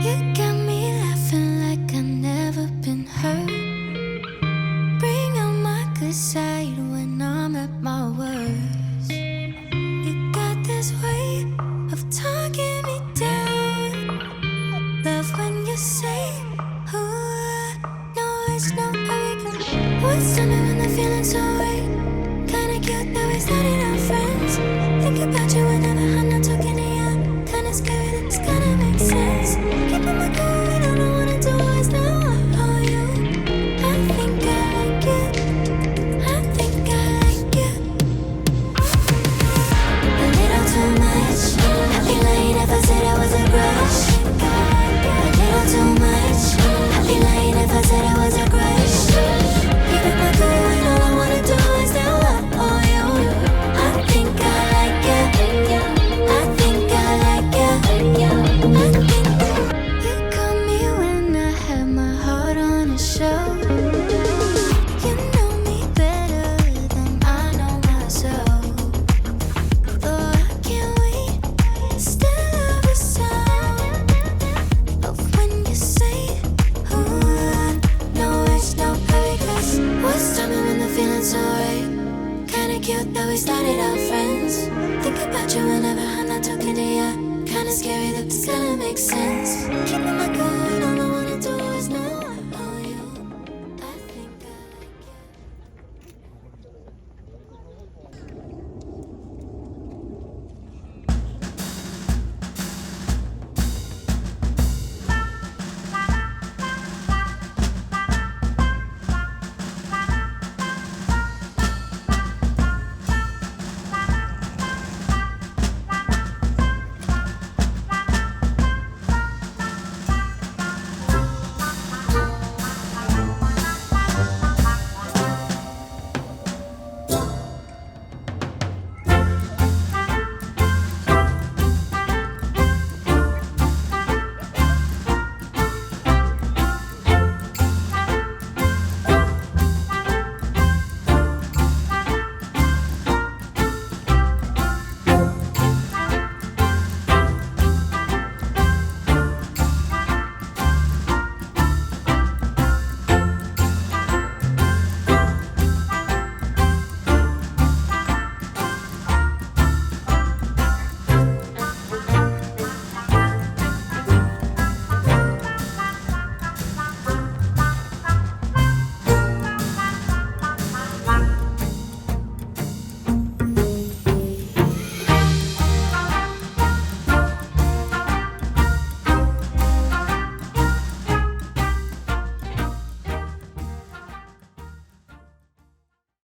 You got me laughing like I've never been hurt. Bring out my good side when I'm at my worst. You got this way of talking me down. Love when you say, ooh, no, it's no hurry. What's time when the feeling's so right? Kinda cute that we started our friends. Think about you whenever I'm not talking to you. Kinda scary that it's gonna make sense. Keeping my cool, I don't know what I do is now I owe you. I think I like you. I think I like you. A little too much. I'd be lying if I said I was a crush. A little too much. I'd be lying if I said I was a crush. Keeping my cool, and all I wanna do is now I owe you. I think I like you. I think I like you. I think you caught me when I had my heart on a show. You know me better than I know myself. Though I can't wait, still love the sound of when you say, ooh, no, it's no hurry, 'cause what's timing when the feeling's so right? Kinda cute that we started our friends. Think about you whenever I'm not talking to you. Kinda scary that this gonna make sense. Keeping my cool,